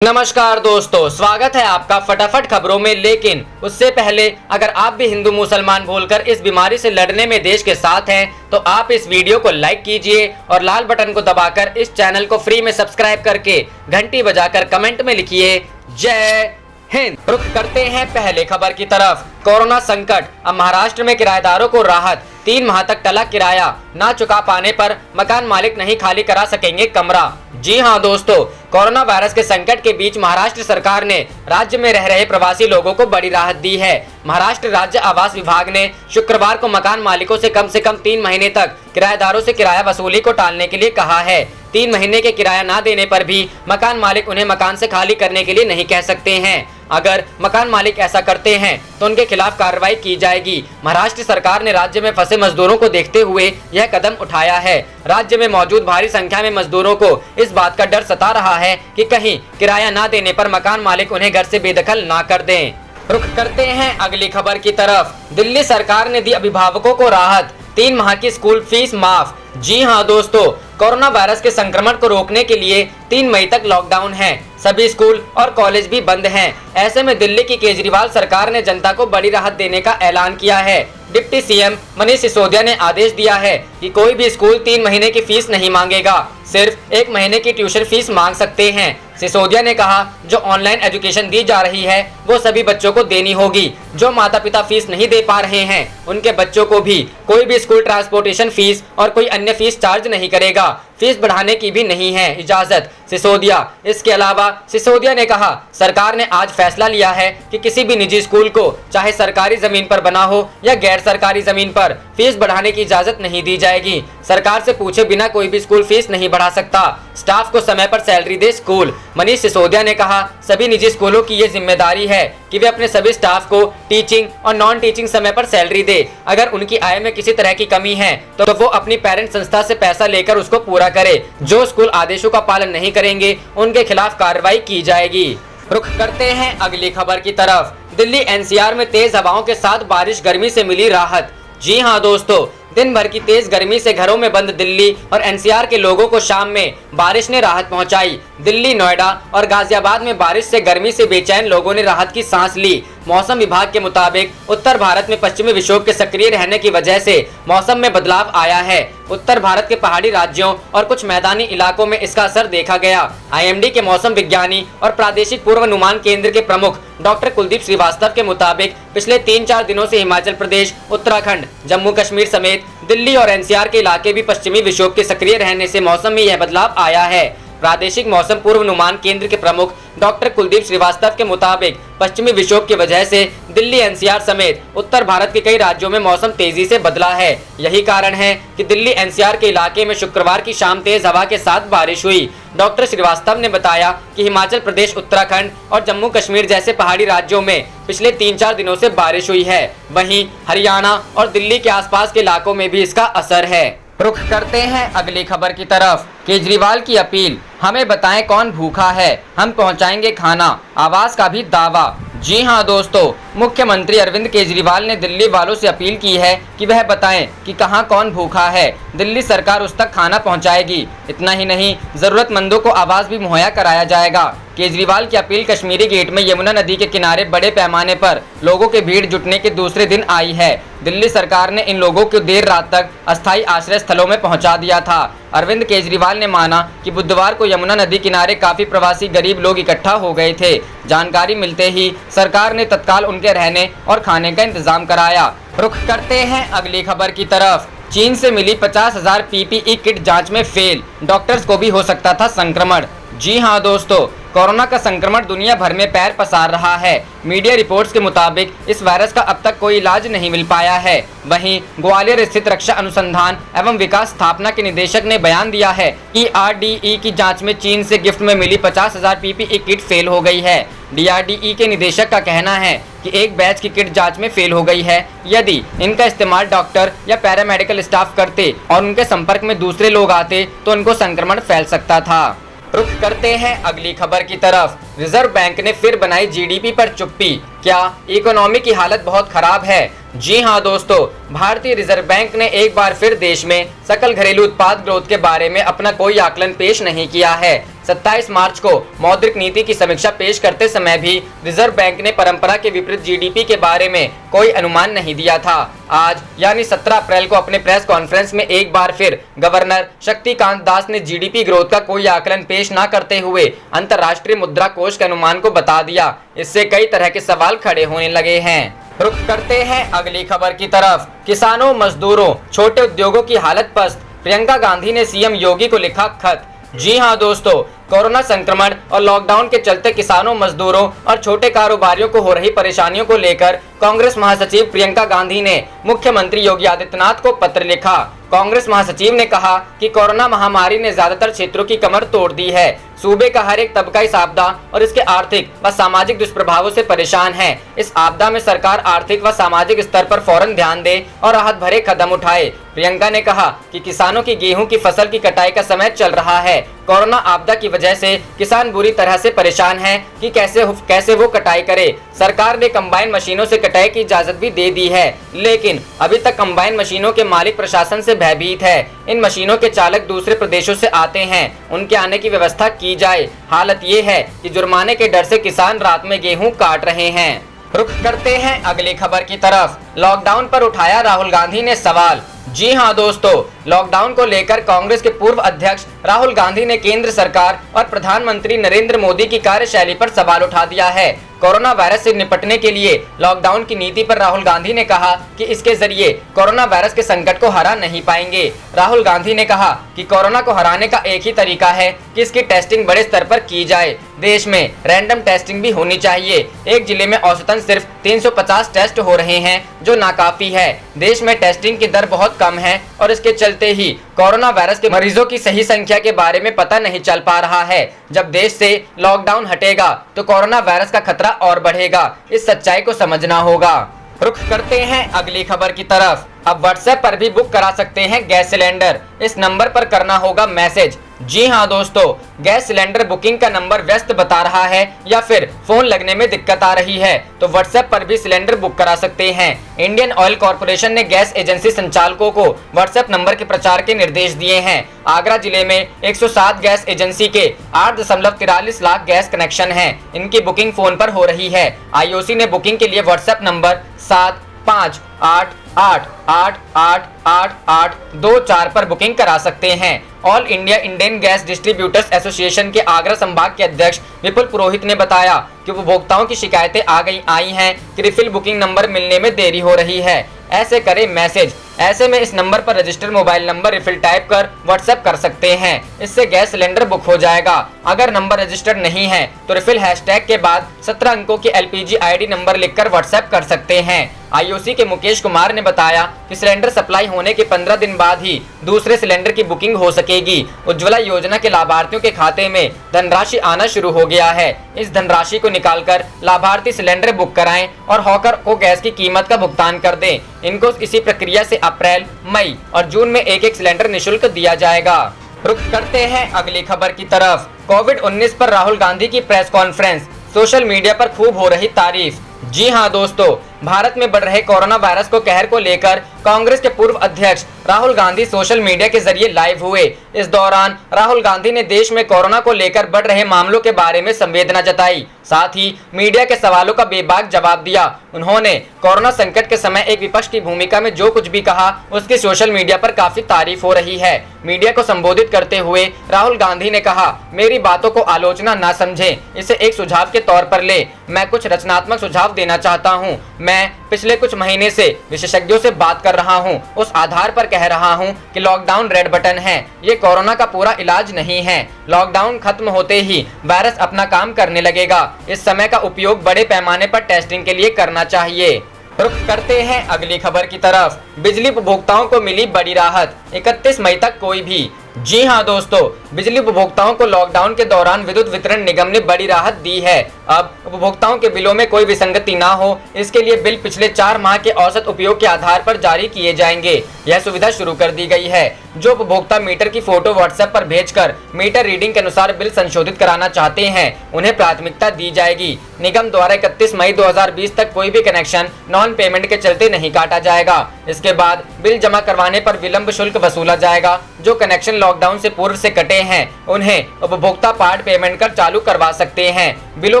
नमस्कार दोस्तों, स्वागत है आपका फटाफट खबरों में। लेकिन उससे पहले अगर आप भी हिंदू मुसलमान भूलकर इस बीमारी से लड़ने में देश के साथ हैं तो आप इस वीडियो को लाइक कीजिए और लाल बटन को दबाकर इस चैनल को फ्री में सब्सक्राइब करके घंटी बजाकर कमेंट में लिखिए जय हिंद। रुख करते हैं पहले खबर की तरफ। कोरोना संकट, अब महाराष्ट्र में किराएदारों को राहत। 3 माह तक टला किराया ना चुका पाने पर मकान मालिक नहीं खाली करा सकेंगे कमरा। जी हां दोस्तों, कोरोना वायरस के संकट के बीच महाराष्ट्र सरकार ने राज्य में रह रहे प्रवासी लोगों को बड़ी राहत दी है। महाराष्ट्र राज्य आवास विभाग ने शुक्रवार को मकान मालिकों से कम 3 महीने तक किराएदारों से किराया वसूली को टालने के लिए कहा है। 3 महीने के किराया ना देने पर भी मकान मालिक उन्हें मकान से खाली करने के लिए नहीं कह सकते हैं। अगर मकान मालिक ऐसा करते हैं तो उनके खिलाफ कार्रवाई की जाएगी। महाराष्ट्र सरकार ने राज्य में फंसे मजदूरों को देखते हुए यह कदम उठाया है। राज्य में मौजूद भारी संख्या में मजदूरों को इस बात का डर सता रहा है कि कहीं किराया ना देने पर मकान मालिक उन्हें घर से बेदखल ना कर दें। रुख करते हैं अगली खबर की तरफ। दिल्ली सरकार ने दी अभिभावकों को राहत, 3 माह की स्कूल फीस माफ। जी हां दोस्तों, कोरोना वायरस के संक्रमण को रोकने के लिए 3 मई तक लॉकडाउन है। सभी स्कूल और कॉलेज भी बंद हैं। ऐसे में दिल्ली की केजरीवाल सरकार ने जनता को बड़ी राहत देने का ऐलान किया है। डिप्टी सीएम मनीष सिसोदिया ने आदेश दिया है कि कोई भी स्कूल 3 महीने की फीस नहीं मांगेगा, सिर्फ 1 महीने की ट्यूशन फीस मांग सकते हैं। सिसोदिया ने कहा, जो ऑनलाइन एजुकेशन दी जा रही है वो सभी बच्चों को देनी होगी। जो माता पिता फीस नहीं दे पा रहे हैं उनके बच्चों को भी कोई भी स्कूल ट्रांसपोर्टेशन फीस और कोई अन्य फीस चार्ज नहीं करेगा। फीस बढ़ाने की भी नहीं है इजाजत। सिसोदिया इसके अलावा सिसोदिया ने कहा, सरकार ने आज फैसला लिया है कि किसी भी निजी स्कूल को चाहे सरकारी जमीन पर बना हो या गैर सरकारी जमीन पर फीस बढ़ाने की इजाजत नहीं दी जाएगी। सरकार से पूछे बिना कोई भी स्कूल फीस नहीं बढ़ा सकता। स्टाफ को समय पर सैलरी दे स्कूल। मनीष सिसोदिया ने कहा, सभी निजी स्कूलों की ये जिम्मेदारी है कि वे अपने सभी स्टाफ को टीचिंग और नॉन टीचिंग समय पर सैलरी दे। अगर उनकी आय में किसी तरह की कमी है तो वो अपनी पेरेंट संस्था से पैसा लेकर उसको पूरा करे। जो स्कूल आदेशों का पालन नहीं करेंगे उनके खिलाफ कार्रवाई की जाएगी। रुख करते हैं अगली खबर की तरफ। दिल्ली एनसीआर में तेज हवाओं के साथ बारिश, गर्मी से मिली राहत। जी हां दोस्तों, दिन भर की तेज गर्मी से घरों में बंद दिल्ली और एनसीआर के लोगों को शाम में बारिश ने राहत पहुंचाई। दिल्ली, नोएडा और गाजियाबाद में बारिश से गर्मी से बेचैन लोगों ने राहत की सांस ली। मौसम विभाग के मुताबिक उत्तर भारत में पश्चिमी विक्षोभ के सक्रिय रहने की वजह से मौसम में बदलाव आया है। उत्तर भारत के पहाड़ी राज्यों और कुछ मैदानी इलाकों में इसका असर देखा गया। आईएमडी के मौसम विज्ञानी और प्रादेशिक पूर्वानुमान केंद्र के प्रमुख डॉक्टर कुलदीप श्रीवास्तव के मुताबिक पिछले 3-4 दिनों से हिमाचल प्रदेश, उत्तराखंड, जम्मू कश्मीर समेत दिल्ली और एनसीआर के इलाके भी पश्चिमी विक्षोभ के सक्रिय रहने से मौसम में यह बदलाव आया है। प्रादेशिक मौसम पूर्वानुमान केंद्र के प्रमुख डॉक्टर कुलदीप श्रीवास्तव के मुताबिक पश्चिमी विक्षोभ की वजह से दिल्ली, एनसीआर समेत उत्तर भारत के कई राज्यों में मौसम तेजी से बदला है। यही कारण है कि दिल्ली, एनसीआर के इलाके में शुक्रवार की शाम तेज हवा के साथ बारिश हुई। डॉक्टर श्रीवास्तव ने बताया कि हिमाचल प्रदेश, उत्तराखंड और जम्मू कश्मीर जैसे पहाड़ी राज्यों में पिछले 3-4 दिनों से बारिश हुई है। वहीं हरियाणा और दिल्ली के आसपास के इलाकों में भी इसका असर है। रुख करते हैं अगली खबर की तरफ। केजरीवाल की अपील, हमें बताएं कौन भूखा है, हम पहुंचाएंगे खाना, आवास का भी दावा। जी हां दोस्तों, मुख्यमंत्री अरविंद केजरीवाल ने दिल्ली वालों से अपील की है कि वह बताएं कि कहां कौन भूखा है। दिल्ली सरकार उस तक खाना पहुंचाएगी। इतना ही नहीं, जरूरतमंदों को आवास भी मुहैया कराया जाएगा। केजरीवाल की अपील कश्मीरी गेट में यमुना नदी के किनारे बड़े पैमाने पर लोगों के भीड़ जुटने के दूसरे दिन आई है। दिल्ली सरकार ने इन लोगों को देर रात तक अस्थायी आश्रय स्थलों में पहुंचा दिया था। अरविंद केजरीवाल ने माना कि बुधवार को यमुना नदी किनारे काफी प्रवासी गरीब लोग इकट्ठा हो गए थे। जानकारी मिलते ही सरकार ने तत्काल उनके रहने और खाने का इंतजाम कराया। रुख करते हैं अगली खबर की तरफ। चीन से मिली 50,000 पीपीई किट जांच में फेल, डॉक्टर्स को भी हो सकता था संक्रमण। जी हां दोस्तों, कोरोना का संक्रमण दुनिया भर में पैर पसार रहा है। मीडिया रिपोर्ट्स के मुताबिक इस वायरस का अब तक कोई इलाज नहीं मिल पाया है। वहीं ग्वालियर स्थित रक्षा अनुसंधान एवं विकास स्थापना के निदेशक ने बयान दिया है कि आरडीई की जांच में चीन से गिफ्ट में मिली 50,000 पीपीई किट फेल हो गई है। डीआरडीई के निदेशक का कहना है कि एक बैच की किट जांच में फेल हो गई है। यदि इनका इस्तेमाल डॉक्टर या पैरामेडिकल स्टाफ करते और उनके संपर्क में दूसरे लोग आते तो उनको संक्रमण फैल सकता था। रुख करते हैं अगली खबर की तरफ। रिजर्व बैंक ने फिर बनाई जीडीपी पर चुप्पी, क्या इकोनॉमी की हालत बहुत खराब है। जी हां दोस्तों, भारतीय रिजर्व बैंक ने एक बार फिर देश में सकल घरेलू उत्पाद ग्रोथ के बारे में अपना कोई आकलन पेश नहीं किया है। 27 मार्च को मौद्रिक नीति की समीक्षा पेश करते समय भी रिजर्व बैंक ने परंपरा के विपरीत जीडीपी के बारे में कोई अनुमान नहीं दिया था। आज यानी 17 अप्रैल को अपने प्रेस कॉन्फ्रेंस में एक बार फिर गवर्नर शक्तिकांत दास ने जीडीपी ग्रोथ का कोई आकलन पेश न करते हुए अंतर्राष्ट्रीय मुद्रा कोष के अनुमान को बता दिया। इससे कई तरह के सवाल खड़े होने लगे हैं। रुख करते हैं अगली खबर की तरफ। किसानों, मजदूरों, छोटे उद्योगों की हालत पस्त, प्रियंका गांधी ने सीएम योगी को लिखा खत। जी हां दोस्तों, कोरोना संक्रमण और लॉकडाउन के चलते किसानों, मजदूरों और छोटे कारोबारियों को हो रही परेशानियों को लेकर कांग्रेस महासचिव प्रियंका गांधी ने मुख्यमंत्री योगी आदित्यनाथ को पत्र लिखा। कांग्रेस महासचिव ने कहा कि कोरोना महामारी ने ज्यादातर क्षेत्रों की कमर तोड़ दी है। सूबे का हर एक तबका इस आपदा और इसके आर्थिक व सामाजिक दुष्प्रभावों से परेशान है। इस आपदा में सरकार आर्थिक व सामाजिक स्तर पर फौरन ध्यान दे और राहत भरे कदम उठाए। प्रियंका ने कहा कि किसानों की गेहूं की फसल की कटाई का समय चल रहा है। कोरोना आपदा की वजह से किसान बुरी तरह से परेशान हैं कि कैसे वो कटाई करे। सरकार ने कंबाइन मशीनों से कटाई की इजाजत भी दे दी है, लेकिन अभी तक कंबाइन मशीनों के मालिक प्रशासन से भयभीत है। इन मशीनों के चालक दूसरे प्रदेशों से आते हैं, उनके आने की व्यवस्था की जाए। हालत ये है कि जुर्माने के डर से किसान रात में गेहूं काट रहे हैं। रुख करते हैं अगली खबर की तरफ। लॉकडाउन पर उठाया राहुल गांधी ने सवाल। जी हां दोस्तों, लॉकडाउन को लेकर कांग्रेस के पूर्व अध्यक्ष राहुल गांधी ने केंद्र सरकार और प्रधानमंत्री नरेंद्र मोदी की कार्यशैली पर सवाल उठा दिया है। कोरोना वायरस से निपटने के लिए लॉकडाउन की नीति पर राहुल गांधी ने कहा कि इसके जरिए कोरोना वायरस के संकट को हरा नहीं पाएंगे। राहुल गांधी ने कहा कि कोरोना को हराने का एक ही तरीका है कि इसकी टेस्टिंग बड़े स्तर पर की जाए। देश में रैंडम टेस्टिंग भी होनी चाहिए। एक जिले में औसतन सिर्फ 350 टेस्ट हो रहे हैं, जो नाकाफी है। देश में टेस्टिंग की दर बहुत कम है और इसके चलते ही कोरोना वायरस के मरीजों की सही संख्या के बारे में पता नहीं चल पा रहा है। जब देश से लॉकडाउन हटेगा तो कोरोना वायरस का खतरा और बढ़ेगा। इस सच्चाई को समझना होगा। रुख करते हैं अगली खबर की तरफ। अब व्हाट्सएप पर भी बुक करा सकते हैं गैस सिलेंडर। इस नंबर पर करना होगा मैसेज। जी हां दोस्तों, गैस सिलेंडर बुकिंग का नंबर व्यस्त बता रहा है या फिर फोन लगने में दिक्कत आ रही है तो व्हाट्सएप पर भी सिलेंडर बुक करा सकते हैं। इंडियन ऑयल कॉर्पोरेशन ने गैस एजेंसी संचालकों को व्हाट्सएप नंबर के प्रचार के निर्देश दिए हैं। आगरा जिले में 107 गैस एजेंसी के 8.43 लाख गैस कनेक्शन हैं। इनकी बुकिंग फोन पर हो रही है। आईओसी ने बुकिंग के लिए व्हाट्सएप नंबर 7588888824 पर बुकिंग करा सकते हैं। All India Indian gas distributors association के आगरा संभाग के अध्यक्ष विपुल पुरोहित ने बताया कि उपभोक्ताओं की शिकायतें आई हैं कि रिफिल बुकिंग नंबर मिलने में देरी हो रही है। ऐसे करें मैसेज। ऐसे में इस नंबर पर registered mobile number refill type कर व्हाट्सएप कर सकते हैं। इससे गैस सिलेंडर बुक हो जाएगा। अगर नंबर रजिस्टर्ड नहीं है तो रिफिल हैशटैग के बाद 17 अंकों की एलपीजी आईडी नंबर लिखकर व्हाट्सएप कर सकते हैं। आईओसी के मुकेश कुमार ने बताया कि सिलेंडर सप्लाई होने के 15 दिन बाद ही दूसरे सिलेंडर की बुकिंग हो सकेगी। उज्ज्वला योजना के लाभार्थियों के खाते में धनराशि आना शुरू हो गया है। इस धनराशि को निकालकर लाभार्थी सिलेंडर बुक कराएं और हॉकर को गैस की कीमत का भुगतान कर दें। इनको इसी प्रक्रिया से अप्रैल, मई और जून में एक सिलेंडर निःशुल्क दिया जाएगा। रुख करते हैं अगली खबर की तरफ। कोविड-19 पर राहुल गांधी की प्रेस कॉन्फ्रेंस, सोशल मीडिया पर खूब हो रही तारीफ। जी हां दोस्तों, भारत में बढ़ रहे कोरोना वायरस को कहर को लेकर कांग्रेस के पूर्व अध्यक्ष राहुल गांधी सोशल मीडिया के जरिए लाइव हुए। इस दौरान राहुल गांधी ने देश में कोरोना को लेकर बढ़ रहे मामलों के बारे में संवेदना जताई, साथ ही मीडिया के सवालों का बेबाक जवाब दिया। उन्होंने कोरोना संकट के समय एक विपक्ष की भूमिका में जो कुछ भी कहा उसकी सोशल मीडिया पर काफी तारीफ हो रही है। मीडिया को संबोधित करते हुए राहुल गांधी ने कहा, मेरी बातों को आलोचना ना समझें, इसे एक सुझाव के तौर पर ले। मैं कुछ रचनात्मक सुझाव देना चाहता हूं। मैं पिछले कुछ महीने से विशेषज्ञों से बात कर रहा हूं। उस आधार पर कह रहा हूं कि लॉकडाउन रेड बटन है, ये कोरोना का पूरा इलाज नहीं है। लॉकडाउन खत्म होते ही वायरस अपना काम करने लगेगा। इस समय का उपयोग बड़े पैमाने पर टेस्टिंग के लिए करना चाहिए। रुख करते हैं अगली खबर की तरफ। बिजली उपभोक्ताओं को मिली बड़ी राहत, 31 मई तक कोई भी। जी हां दोस्तों, बिजली उपभोक्ताओं को लॉकडाउन के दौरान विद्युत वितरण निगम ने बड़ी राहत दी है। अब उपभोक्ताओं के बिलों में कोई विसंगति ना हो, इसके लिए बिल पिछले 4 माह के औसत उपयोग के आधार पर जारी किए जाएंगे। यह सुविधा शुरू कर दी गई है। जो उपभोक्ता मीटर की फोटो व्हाट्सएप पर भेजकर मीटर रीडिंग के अनुसार बिल संशोधित कराना चाहते हैं उन्हें प्राथमिकता दी जाएगी। निगम द्वारा 31 मई 2020 तक कोई भी कनेक्शन नॉन पेमेंट के चलते नहीं काटा जाएगा। इसके बाद बिल जमा करवाने पर विलंब शुल्क वसूला जाएगा। जो कनेक्शन लॉकडाउन से पूर्व से कटे हैं उन्हें उपभोक्ता पार्ट पेमेंट कर चालू करवा सकते हैं। बिलों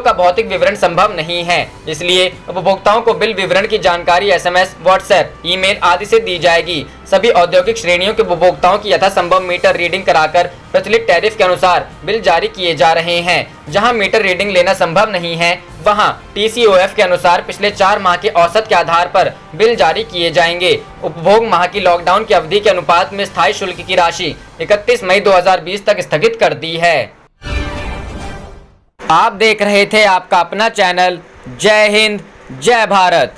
का भौतिक विवरण संभव नहीं है, इसलिए उपभोक्ताओं को बिल विवरण की जानकारी SMS, व्हाट्सएप, ईमेल आदि से दी जाएगी। सभी औद्योगिक श्रेणियों के उपभोक्ताओं की यथासंभव मीटर रीडिंग कराकर प्रचलित टैरिफ के अनुसार बिल जारी किए जा रहे हैं। जहां मीटर रीडिंग लेना संभव नहीं है वहां TCOF के अनुसार पिछले 4 माह के औसत के आधार पर बिल जारी किए जाएंगे। उपभोग माह की लॉकडाउन की अवधि के अनुपात में स्थायी शुल्क की राशि 31 मई 2020 तक स्थगित कर दी है। आप देख रहे थे आपका अपना चैनल जय हिंद जय भारत।